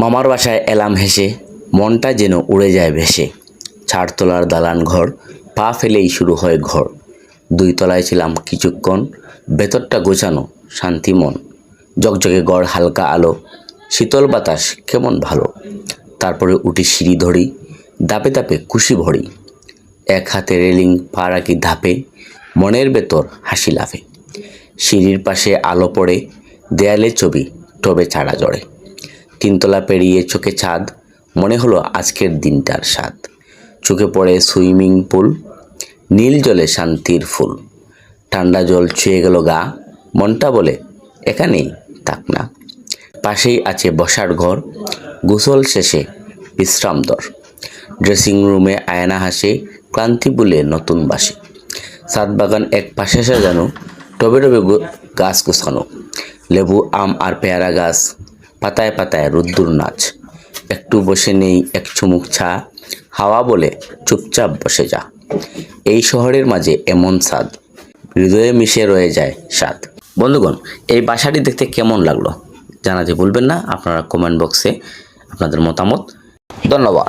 মামার বাসায় এলাম হেসে, মনটা যেন উড়ে যায় ভেসে। ছাদতলার দালান ঘর, পা ফেলেই শুরু হয় ঘর। 2 তলায় ছিলাম কিছুক্ষণ, ভেতরটা গোছানো, শান্তি মন। ঝকঝকে ঘর, হালকা আলো, শীতল বাতাস কেমন ভালো। তারপরে উঠি সিঁড়ি ধরি, ধাপে ধাপে খুশি ভরি। এক হাতে রেলিং, পা রাখি ধাপে, মনের ভেতর হাসি লাফে। সিঁড়ির পাশে আলো পড়ে, দেয়ালে ছবি, টবে চারা জড়ে। 3 তলা পেরিয়ে চোখে ছাদ, মনে হলো আজকের দিনটার স্বাদ। চোখে পড়ে সুইমিং পুল, নীল জলে শান্তির ফুল। ঠান্ডা জল ছুঁয়ে গেল গা, মনটা বলে এখানেই থাক না। পাশেই আছে বসার ঘর, গোসল শেষে বিশ্রাম দর। ড্রেসিং রুমে আয়না হাসে, ক্লান্তি ভুলে নতুন বাসে। ছাদ বাগান এক পাশে সাজানো, টবে টবে গাছ গোছানো। লেবু, আম আর পেয়ারা গাছ, পাতায় পাতায় রোদ্দুর নাচ। একটু বসে নেই, এক চুমুক চা, হাওয়া বলে চুপচাপ বসে যা। এই শহরের মাঝে এমন ছাদ, হৃদয়ে মিশে রয়ে যায় স্বাদ। বন্ধুগণ, এই বাসাটি দেখতে কেমন লাগলো জানাতে ভুলবেন না আপনারা কমেন্ট বক্সে আপনাদের মতামত। ধন্যবাদ।